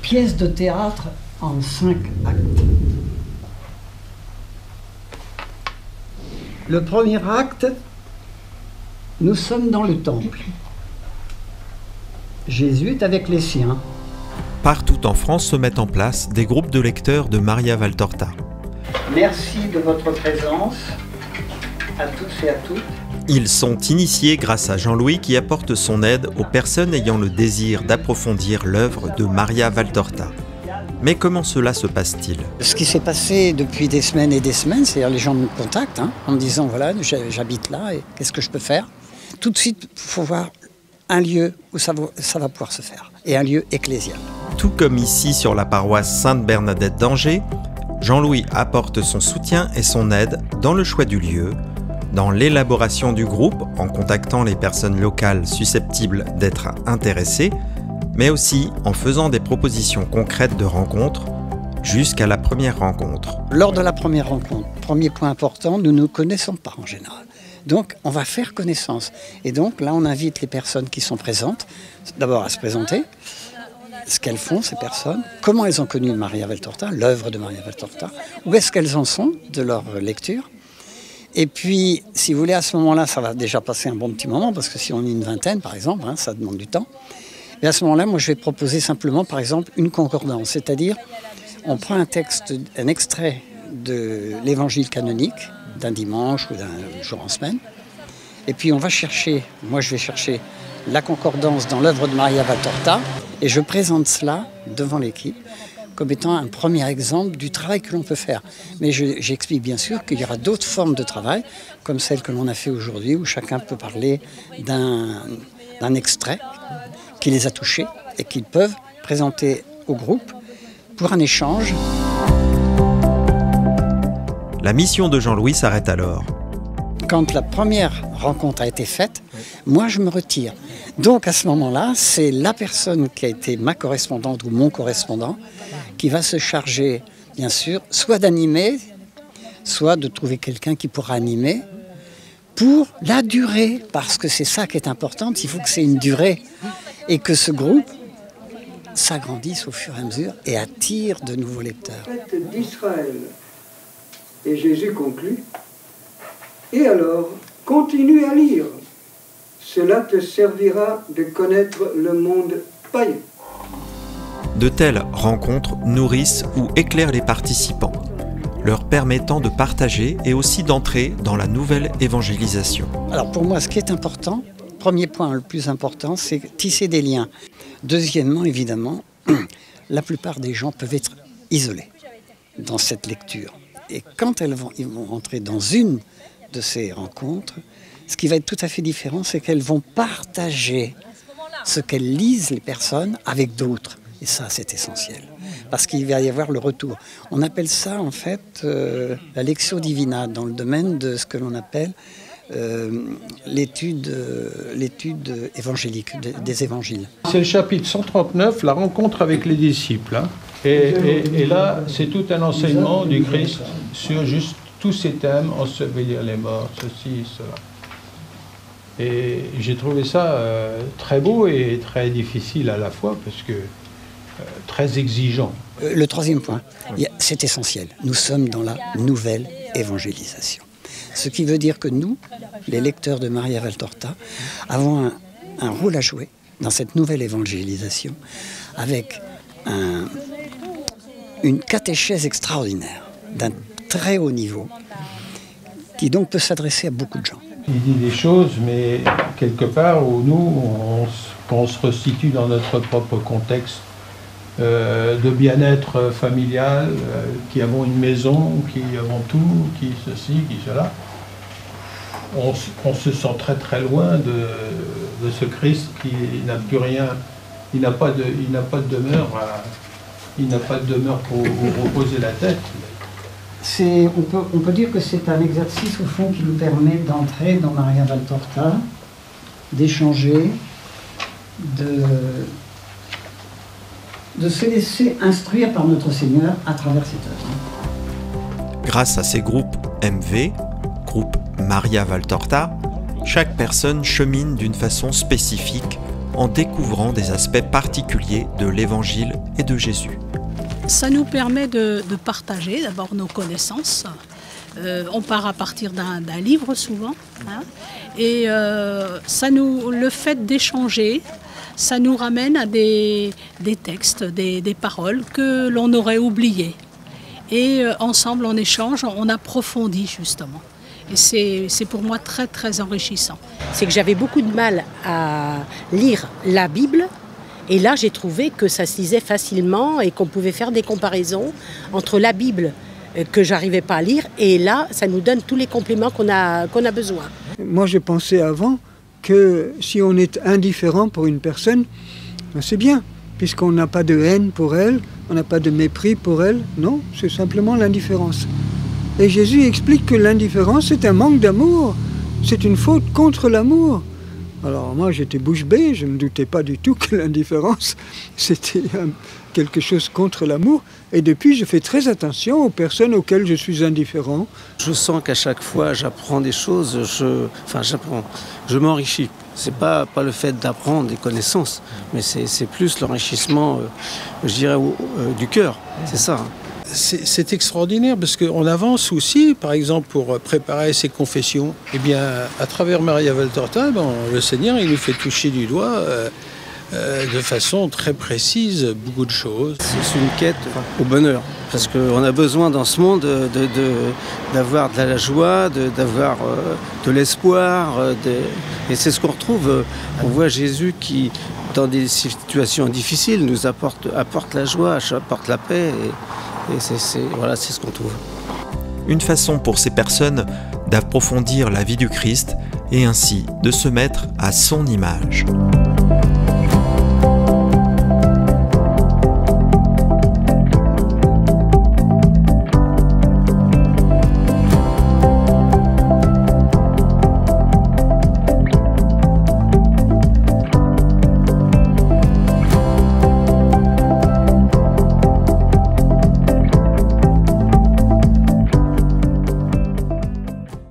pièce de théâtre en 5 actes. Le premier acte, nous sommes dans le temple. Jésus est avec les siens. Partout en France se mettent en place des groupes de lecteurs de Maria Valtorta. Merci de votre présence à tous et à toutes. Ils sont initiés grâce à Jean-Louis qui apporte son aide aux personnes ayant le désir d'approfondir l'œuvre de Maria Valtorta. Mais comment cela se passe-t-il? Ce qui s'est passé depuis des semaines et des semaines, c'est-à-dire les gens me contactent en me disant voilà, j'habite là et qu'est-ce que je peux faire? Tout de suite, il faut voir un lieu où ça va pouvoir se faire, et un lieu ecclésial. Tout comme ici sur la paroisse Sainte-Bernadette d'Angers, Jean-Louis apporte son soutien et son aide dans le choix du lieu, dans l'élaboration du groupe en contactant les personnes locales susceptibles d'être intéressées, mais aussi en faisant des propositions concrètes de rencontres jusqu'à la première rencontre. Lors de la première rencontre, premier point important, nous ne nous connaissons pas en général. Donc on va faire connaissance. Et donc là on invite les personnes qui sont présentes, d'abord à se présenter, ce qu'elles font ces personnes, comment elles ont connu Maria Valtorta, l'œuvre de Maria Valtorta, où est-ce qu'elles en sont de leur lecture. Et puis, si vous voulez, à ce moment-là, ça va déjà passer un bon petit moment, parce que si on est une vingtaine, par exemple, ça demande du temps. Et à ce moment-là, moi, je vais proposer simplement, par exemple, une concordance. C'est-à-dire, on prend un texte, un extrait de l'évangile canonique, d'un dimanche ou d'un jour en semaine, et puis on va chercher, moi je vais chercher la concordance dans l'œuvre de Maria Valtorta, et je présente cela devant l'équipe, comme étant un premier exemple du travail que l'on peut faire. Mais j'explique bien sûr qu'il y aura d'autres formes de travail, comme celle que l'on a fait aujourd'hui, où chacun peut parler d'un extrait qui les a touchés et qu'ils peuvent présenter au groupe pour un échange. La mission de Jean-Louis s'arrête alors. Quand la première rencontre a été faite, moi je me retire. Donc à ce moment-là, c'est la personne qui a été ma correspondante ou mon correspondant qui va se charger, bien sûr, soit d'animer, soit de trouver quelqu'un qui pourra animer pour la durée. Parce que c'est ça qui est important, il faut que c'est une durée et que ce groupe s'agrandisse au fur et à mesure et attire de nouveaux lecteurs. D'Israël. Et Jésus conclut, et alors, continue à lire. Cela te servira de connaître le monde païen. De telles rencontres nourrissent ou éclairent les participants, leur permettant de partager et aussi d'entrer dans la nouvelle évangélisation. Alors pour moi, ce qui est important, premier point le plus important, c'est tisser des liens. Deuxièmement, évidemment, la plupart des gens peuvent être isolés dans cette lecture. Et quand ils vont rentrer dans une de ces rencontres, ce qui va être tout à fait différent, c'est qu'elles vont partager ce qu'elles lisent, les personnes, avec d'autres. Et ça, c'est essentiel. Parce qu'il va y avoir le retour. On appelle ça, en fait, la lectio divina, dans le domaine de ce que l'on appelle l'étude évangélique, des évangiles. C'est le chapitre 139, la rencontre avec les disciples. Et là, c'est tout un enseignement du Christ sur juste tous ces thèmes, ensevelir les morts, ceci, cela. Et j'ai trouvé ça très beau et très difficile à la fois, parce que très exigeant. Le troisième point, c'est essentiel. Nous sommes dans la nouvelle évangélisation. Ce qui veut dire que nous, les lecteurs de Maria Valtorta, avons un rôle à jouer dans cette nouvelle évangélisation, avec une catéchèse extraordinaire, d'un très haut niveau, qui donc peut s'adresser à beaucoup de gens. Il dit des choses, mais quelque part où nous, on se resitue dans notre propre contexte de bien-être familial, qui avons une maison, qui avons tout, qui ceci, qui cela. On se sent très très loin de ce Christ qui n'a plus rien, il n'a pas de demeure, il n'a pas de demeure pour reposer la tête. On peut dire que c'est un exercice au fond qui nous permet d'entrer dans Maria Valtorta, d'échanger, de se laisser instruire par notre Seigneur à travers cette œuvre. Grâce à ces groupes MV, groupe Maria Valtorta, chaque personne chemine d'une façon spécifique en découvrant des aspects particuliers de l'Évangile et de Jésus. Ça nous permet de partager d'abord nos connaissances. On part à partir d'un livre souvent, hein, et le fait d'échanger, ça nous ramène à des textes, des paroles que l'on aurait oubliées. Et ensemble, on échange, on approfondit justement. Et c'est pour moi très très enrichissant. C'est que j'avais beaucoup de mal à lire la Bible. Et là, j'ai trouvé que ça se lisait facilement et qu'on pouvait faire des comparaisons entre la Bible que j'arrivais pas à lire et là, ça nous donne tous les compléments qu'on a besoin. Moi, je pensais avant que si on est indifférent pour une personne, c'est bien, puisqu'on n'a pas de haine pour elle, on n'a pas de mépris pour elle. Non, c'est simplement l'indifférence. Et Jésus explique que l'indifférence, c'est un manque d'amour. C'est une faute contre l'amour. Alors moi, j'étais bouche bée, je ne me doutais pas du tout que l'indifférence, c'était quelque chose contre l'amour. Et depuis, je fais très attention aux personnes auxquelles je suis indifférent. Je sens qu'à chaque fois, j'apprends des choses, je m'enrichis. C'est pas le fait d'apprendre des connaissances, mais c'est plus l'enrichissement, je dirais, du cœur. C'est ça. C'est extraordinaire parce qu'on avance aussi, par exemple, pour préparer ses confessions. Eh bien, à travers Maria Valtorta, le Seigneur, il nous fait toucher du doigt de façon très précise beaucoup de choses. C'est une quête au bonheur, parce qu'on a besoin dans ce monde d'avoir de la joie, d'avoir de l'espoir. Et c'est ce qu'on retrouve. On voit Jésus qui, dans des situations difficiles, nous apporte la joie, apporte la paix. Et c'est ce qu'on trouve. Une façon pour ces personnes d'approfondir la vie du Christ et ainsi de se mettre à son image.